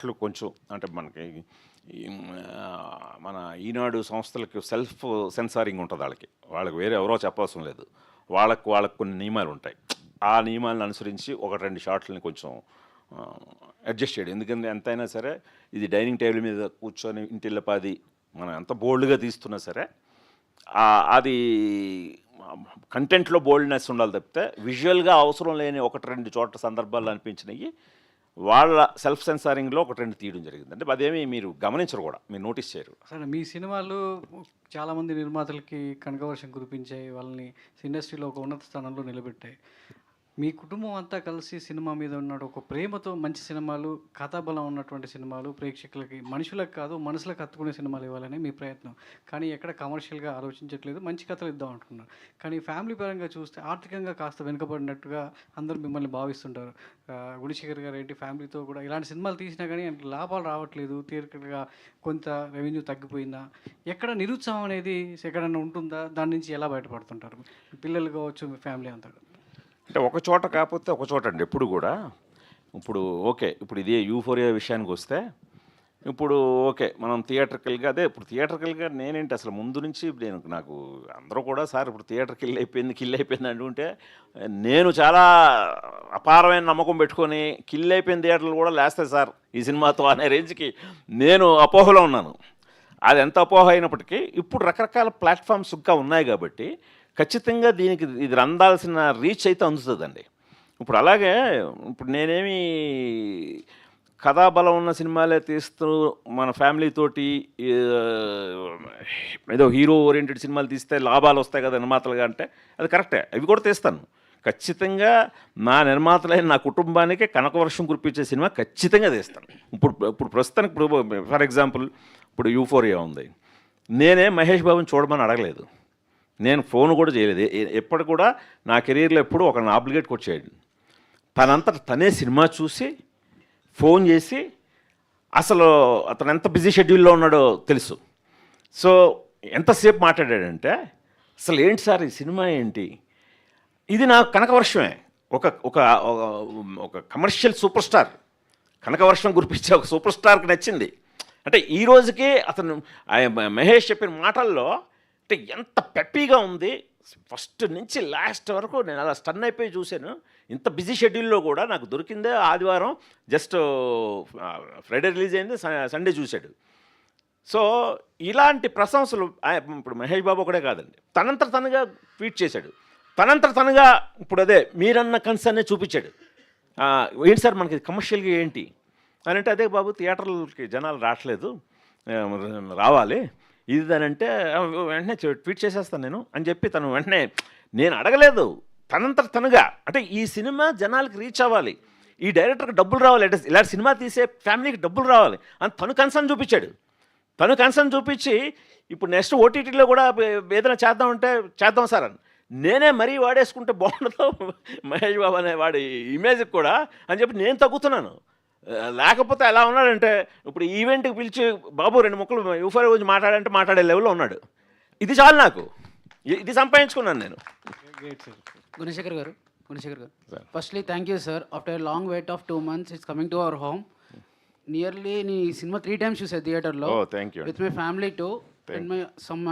ఇట్లు కొంచెం అంటే మనకి ఈ, మన ఈనాడు సంస్థలకి సెల్ఫ్ సెన్సారింగ్ ఉంటుంది వాళ్ళకి వాళ్ళకి వేరే ఎవరో చెప్పవసరం లేదు. వాళ్ళకు కొన్ని నియమాలు ఉంటాయి. ఆ నియమాలను అనుసరించి ఒకటి రెండు షాట్లని కొంచెం అడ్జస్ట్ చేయడం. ఎందుకంటే ఎంతైనా సరే ఇది డైనింగ్ టేబుల్ మీద కూర్చొని ఇంటిల్లపాది మనం ఎంత బోల్డ్గా తీస్తున్నా సరే అది కంటెంట్లో బోల్డ్నెస్ ఉండాలి తప్పితే విజువల్గా అవసరం లేని ఒకటి రెండు చోట్ల సందర్భాలు అనిపించినవి వాళ్ళ సెల్ఫ్ సెన్సారింగ్లో ఒకటి రెండు తీయడం జరిగింది. అంటే అదేమి మీరు గమనించరు కూడా, మీరు నోటీస్ చేయరు. సరే, మీ సినిమాలు చాలామంది నిర్మాతలకి కనకవర్షం కురిపించాయి, వాళ్ళని ఇండస్ట్రీలో ఒక ఉన్నత స్థానంలో నిలబెట్టాయి. మీ కుటుంబం అంతా కలిసి సినిమా మీద ఉన్న ఒక ప్రేమతో మంచి సినిమాలు, కథాబలం ఉన్నటువంటి సినిమాలు ప్రేక్షకులకి, మనుషులకు కాదు మనసులకు హత్తుకునే సినిమాలు ఇవ్వాలని మీ ప్రయత్నం. కానీ ఎక్కడ కమర్షియల్గా ఆలోచించట్లేదు, మంచి కథలు ఇద్దాం అనుకున్నారు. కానీ ఫ్యామిలీ పరంగా చూస్తే ఆర్థికంగా కాస్త వెనుకబడినట్టుగా అందరూ మిమ్మల్ని భావిస్తుంటారు. గుణశేఖర్ గారు ఏంటి, ఫ్యామిలీతో కూడా ఇలాంటి సినిమాలు తీసినా కానీ లాభాలు రావట్లేదు, తీరికగా కొంత రెవెన్యూ తగ్గిపోయిందా, ఎక్కడ నిరుత్సాహం అనేది ఎక్కడన్నా ఉంటుందా, దాని నుంచి ఎలా బయటపడుతుంటారు పిల్లలు కావచ్చు, మీ ఫ్యామిలీ అంతా? అంటే ఒక చోట కాకపోతే ఒక చోట అండి ఎప్పుడు కూడా. ఇప్పుడు ఓకే, ఇప్పుడు ఇదే యూఫోరియా విషయానికి వస్తే ఇప్పుడు ఓకే మనం థియేటర్కల్గా అదే ఇప్పుడు థియేటర్కల్గా నేనేంటి అసలు ముందు నుంచి నాకు అందరూ కూడా సార్ ఇప్పుడు థియేటర్ కిల్ అయిపోయింది అంటుంటే నేను చాలా అపారమైన నమ్మకం పెట్టుకొని కిల్ అయిపోయిన థియేటర్లు కూడా లేస్తాయి సార్ ఈ సినిమాతో అనే రేంజ్కి నేను అపోహలో ఉన్నాను. అది ఎంత అపోహ అయినప్పటికీ ఇప్పుడు రకరకాల ప్లాట్ఫామ్స్ ఇంకా ఉన్నాయి కాబట్టి ఖచ్చితంగా దీనికి ఇది అందాల్సిన రీచ్ అయితే అందుతుందండి. ఇప్పుడు అలాగే ఇప్పుడు నేనేమి కథాబలం ఉన్న సినిమాలే తీస్తూ మన ఫ్యామిలీతోటి ఏదో హీరో ఓరియంటెడ్ సినిమాలు తీస్తే లాభాలు వస్తాయి కదా నిర్మాతలుగా అంటే అది కరెక్టే, అవి కూడా తీస్తాను ఖచ్చితంగా. నా నిర్మాతలైన నా కుటుంబానికి కనకవర్షం కురిపించే సినిమా ఖచ్చితంగా తీస్తాను. ఇప్పుడు ప్రస్తుతానికి ఫర్ ఎగ్జాంపుల్ ఇప్పుడు యూఫోరియా ఉంది, నేనే మహేష్ బాబుని చూడమని అడగలేదు, నేను ఫోన్ కూడా చేయలేదు. ఎప్పటి కూడా నా కెరీర్లో ఎప్పుడు ఒక ఆబ్లిగేట్కి వచ్చేయండి, తనంతట తనే సినిమా చూసి ఫోన్ చేసి అసలు అతను ఎంత బిజీ షెడ్యూల్లో ఉన్నాడో తెలుసు. సో ఎంతసేపు మాట్లాడాడంటే అసలు ఏంటి సార్ ఈ సినిమా ఏంటి, ఇది నాకు కనకవర్షమే, ఒక ఒక ఒక కమర్షియల్ సూపర్ స్టార్ కనకవర్షం కురిపించే ఒక సూపర్ స్టార్కి నచ్చింది. అంటే ఈ రోజుకి అతను మహేష్ చెప్పిన మాటల్లో అంటే ఎంత పెప్పీగా ఉంది, ఫస్ట్ నుంచి లాస్ట్ వరకు నేను అలా స్టన్ అయిపోయి చూశాను. ఇంత బిజీ షెడ్యూల్లో కూడా నాకు దొరికిందే ఆదివారం, జస్ట్ ఫ్రైడే రిలీజ్ అయింది, సండే చూశాడు. సో ఇలాంటి ప్రశంసలు ఇప్పుడు మహేష్ బాబు ఒకడే కాదండి, తనంతట తనగా ట్వీట్ చేశాడు, తనంతట తనగా ఇప్పుడు అదే మీరన్న కన్సర్నే చూపించాడు. ఏంటి సార్ మనకి కమర్షియల్గా ఏంటి అని అంటే, అదే బాబు థియేటర్లకి జనాలు రావట్లేదు, రావాలి ఇది అని అంటే వెంటనే ట్వీట్ చేసేస్తాను నేను అని చెప్పి తను వెంటనే, నేను అడగలేదు, తనంతట తనుగా అంటే ఈ సినిమా జనాలకి రీచ్ అవ్వాలి, ఈ డైరెక్టర్కి డబ్బులు రావాలి, ఇలాంటి సినిమా తీసే ఫ్యామిలీకి డబ్బులు రావాలి అని తను కన్సర్న్ చూపించాడు. తను కన్సర్న్ చూపించి ఇప్పుడు నెక్స్ట్ ఓటీటీలో కూడా ఏదైనా చేద్దామంటే చేద్దాం సార్ అని, నేనే మరీ వాడేసుకుంటే బాగుండదు మహేష్ బాబు అనే వాడి ఇమేజ్కి కూడా అని చెప్పి నేను తగ్గుతున్నాను. లేకపోతే ఎలా ఉన్నాడంటే ఇప్పుడు ఈవెంట్కి పిలిచి బాబు రెండు ముక్కలు యూఫోరియా గురించి మాట్లాడంటే మాట్లాడే లెవెల్లో ఉన్నాడు. ఇది చాలు నాకు, ఇది సంపాదించుకున్నాను నేను. గుణశేఖర్ గారు, firstly thank you sir. After long weight of 2 months it's coming to our home. Nearly నీ సినిమా 3 times చూసా థియేటర్లో, thank you with my family to, and my some